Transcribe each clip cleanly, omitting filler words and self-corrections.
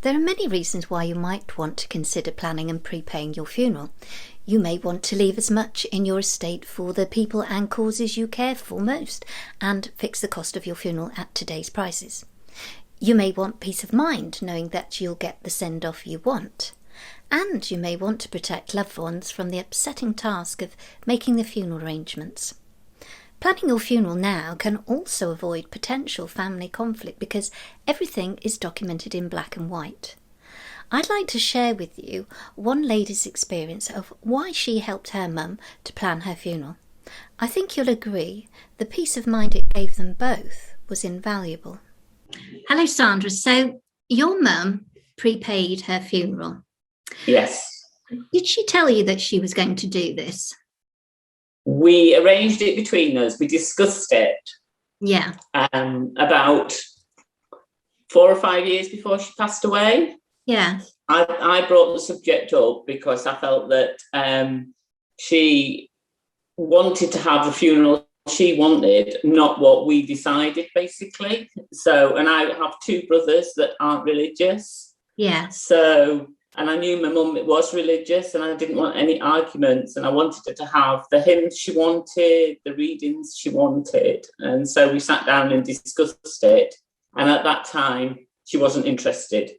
There are many reasons why you might want to consider planning and prepaying your funeral. You may want to leave as much in your estate for the people and causes you care for most, and fix the cost of your funeral at today's prices. You may want peace of mind knowing that you'll get the send-off you want. And you may want to protect loved ones from the upsetting task of making the funeral arrangements. Planning your funeral now can also avoid potential family conflict because everything is documented in black and white. I'd like to share with you one lady's experience of why she helped her mum to plan her funeral. I think you'll agree the peace of mind it gave them both was invaluable. Hello, Sandra. So your mum prepaid her funeral. Yes. Did she tell you that she was going to do this? We arranged it between us. We discussed it. Yeah. About 4 or 5 years before she passed away. Yeah. I brought the subject up because I felt that she wanted to have the funeral she wanted, not what we decided, basically. So, and I have 2 brothers that aren't religious. Yeah. So, and I knew my mum was religious and I didn't want any arguments, and I wanted her to have the hymns she wanted, the readings she wanted. And so we sat down and discussed it. And at that time, she wasn't interested.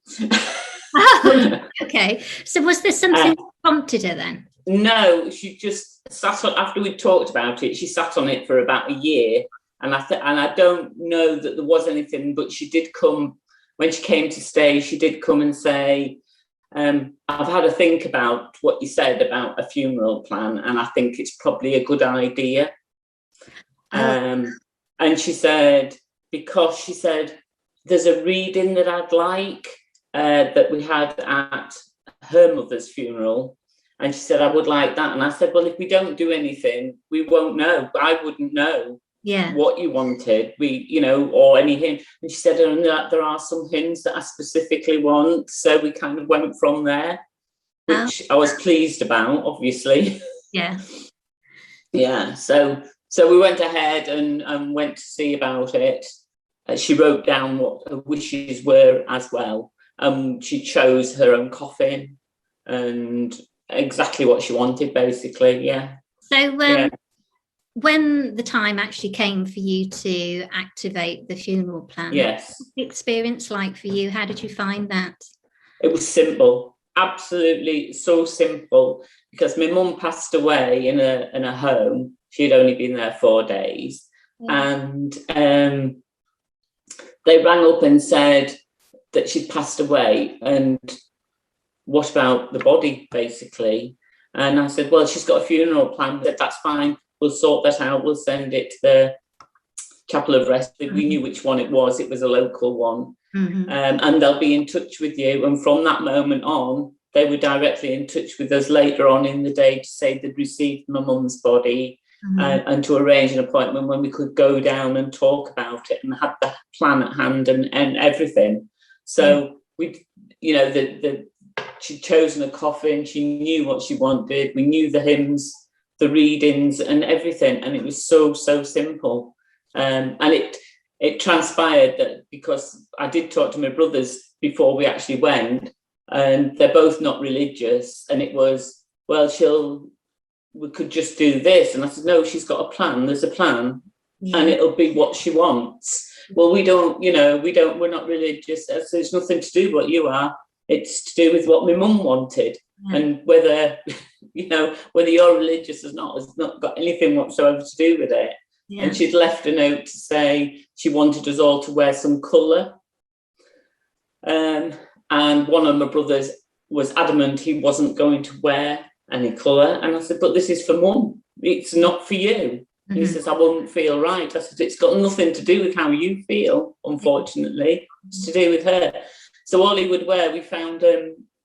Oh, okay. So was there something that prompted her then? No, she just sat on, after we'd talked about it, she sat on it for about a year. And I don't know that there was anything, but she did come, when she came to stay, she did come and say, I've had a think about what you said about a funeral plan, and I think it's probably a good idea. And she said, because she said, there's a reading that I'd like that we had at her mother's funeral. And she said, I would like that. And I said, well, if we don't do anything, we won't know. I wouldn't know what you wanted, or any hymn. And she said, there are some hymns that I specifically want. So we kind of went from there, which I was pleased about, obviously. Yeah. Yeah. So we went ahead and went to see about it. She wrote down what her wishes were as well. She chose her own coffin and exactly what she wanted, basically. Yeah. So when the time actually came for you to activate the funeral plan, yes, what was the experience like for you? How did you find that? It was simple, absolutely so simple, because my mum passed away in a home. She'd only been there 4 days. And they rang up and said that she'd passed away, and what about the body, basically? And I said, well, she's got a funeral plan. That's fine. We'll sort that out. We'll send it to the Chapel of Rest. We knew which one it was. It was a local one. And they'll be in touch with you. And from that moment on, they were directly in touch with us later on in the day to say they'd received my mum's body and to arrange an appointment when we could go down and talk about it and had the plan at hand and everything. So she'd chosen a coffin. She knew what she wanted. We knew the hymns, the readings and everything. And it was so simple. And it transpired that, because I did talk to my brothers before we actually went, and they're both not religious. And it was, well, we could just do this. And I said, no, she's got a plan. There's a plan. And it'll be what she wants. Well, we're not religious. So there's nothing to do what you are. It's to do with what my mum wanted. And whether you're religious or not has not got anything whatsoever to do with it. And she'd left a note to say she wanted us all to wear some colour. And one of my brothers was adamant he wasn't going to wear any colour. And I said, but this is for Mum. It's not for you. And he says, I won't feel right. I said, it's got nothing to do with how you feel, unfortunately. It's to do with her. So all he would wear, we found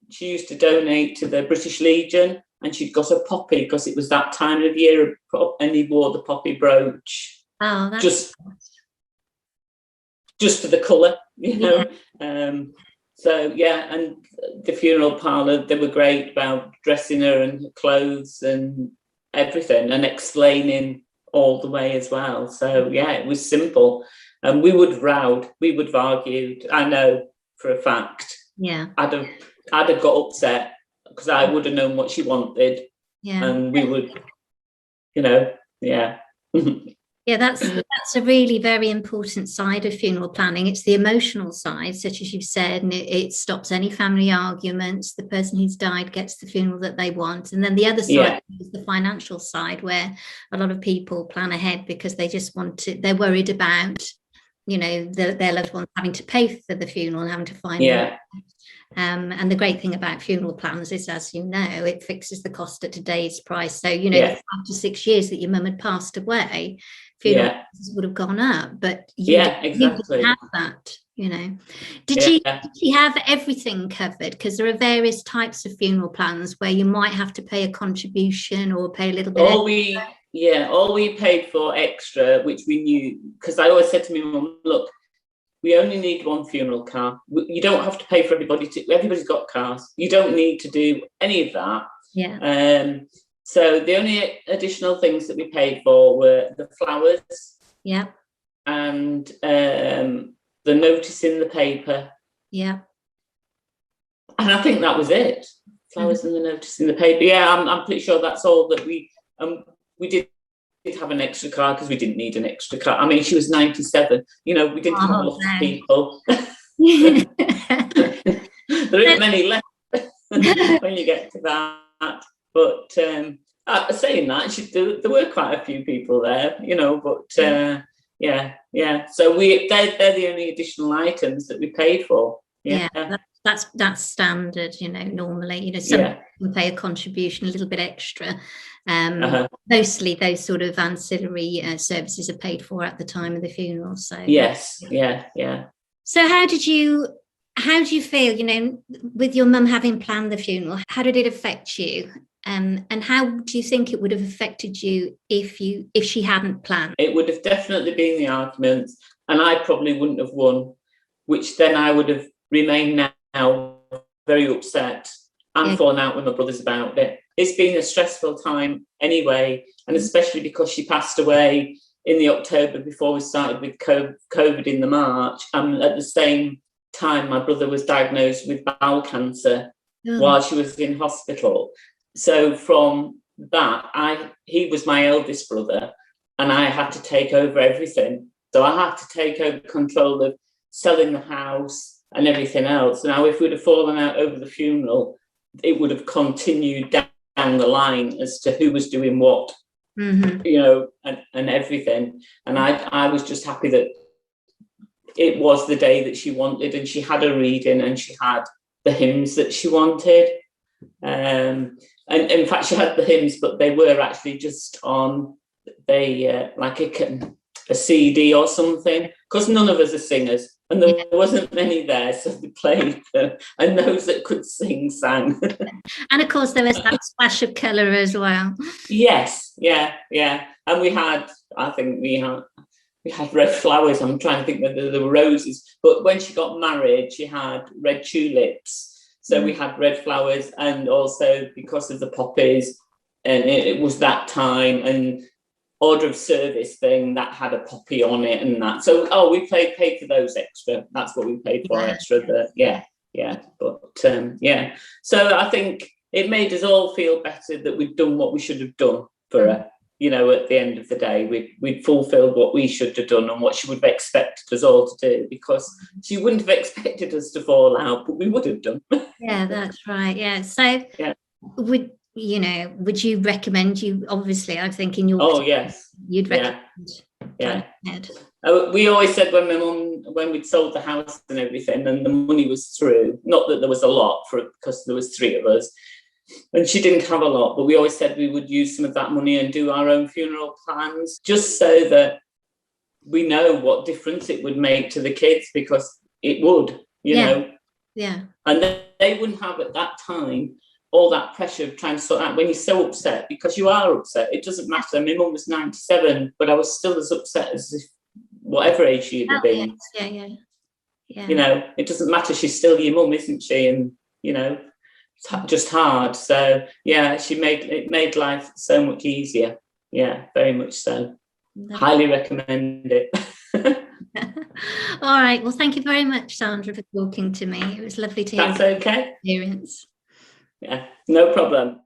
she used to donate to the British Legion, and she'd got a poppy because it was that time of year, and he wore the poppy brooch. Oh, that's just for the colour, and the funeral parlour, they were great about dressing her and her clothes and everything, and explaining all the way as well. So it was simple. And we would have argued, I know for a fact. I'd have got upset because I would have known what she wanted, and we would, Yeah, that's a really very important side of funeral planning. It's the emotional side, such as you've said, and it stops any family arguments. The person who's died gets the funeral that they want. And then the other side is the financial side, where a lot of people plan ahead because they just they're worried about, their loved ones having to pay for the funeral and having to find them. And the great thing about funeral plans is, as you know, it fixes the cost at today's price. So, the 5 to 6 years that your mum had passed away, funeral prices would have gone up, but you didn't have that, Did she have everything covered? Because there are various types of funeral plans where you might have to pay a contribution or pay a little bit all we paid for extra, which we knew, because I always said to my mum, look, we only need one funeral car. You don't have to pay for everybody's got cars. You don't need to do any of that. So the only additional things that we paid for were the flowers. And the notice in the paper. And I think that was it. Flowers and the notice in the paper. I'm pretty sure that's all that we did have an extra car because we didn't need an extra car. I mean, she was 97. We didn't have a lot of people. There isn't many left when you get to that. But saying that, there were quite a few people there, but So they're the only additional items that we paid for. That's standard, normally, some can pay a contribution a little bit extra. Mostly those sort of ancillary services are paid for at the time of the funeral. So So how do you feel, with your mum having planned the funeral? How did it affect you? And how do you think it would have affected you if she hadn't planned? It would have definitely been the arguments, and I probably wouldn't have won, which then I would have remained now very upset and fallen out with my brothers about it. It's been a stressful time anyway, and especially because she passed away in the October before we started with COVID in the March. And at the same time, my brother was diagnosed with bowel cancer while she was in hospital. So from that, he was my eldest brother, and I had to take over everything. So I had to take over control of selling the house and everything else. Now, if we'd have fallen out over the funeral, it would have continued down the line as to who was doing what, and everything. And I was just happy that it was the day that she wanted, and she had a reading, and she had the hymns that she wanted. And in fact, she had the hymns, but they were actually just on like a CD or something, because none of us are singers. And there wasn't many there, so we played them, and those that could sing sang. And of course, there was that splash of colour as well. Yes, yeah. And we had red flowers. I'm trying to think that there were roses, but when she got married, she had red tulips. So we had red flowers, and also because of the poppies, and it was that time, and order of service thing that had a poppy on it and that. So we paid for those extra. That's what we paid for extra. But So I think it made us all feel better that we'd done what we should have done for her. At the end of the day, we'd fulfilled what we should have done and what she would have expected us all to do, because she wouldn't have expected us to fall out, but we would have done. Yeah, that's right. Yeah. So would you recommend, obviously, I'm thinking you'd recommend. We always said when we'd sold the house and everything and the money was through, not that there was a lot because there was 3 of us, and she didn't have a lot, but we always said we would use some of that money and do our own funeral plans, just so that we know what difference it would make to the kids, because it would, and they wouldn't have at that time all that pressure of trying to sort out when you're so upset, because you are upset. It doesn't matter. My mum was 97, but I was still as upset as if whatever age she'd have been. Yeah. It doesn't matter. She's still your mum, isn't she? And, it's just hard. So, it made life so much easier. Yeah, very much so. Highly recommend it. All right. Well, thank you very much, Sandra, for talking to me. It was lovely to hear That's your okay. experience. Yeah, no problem.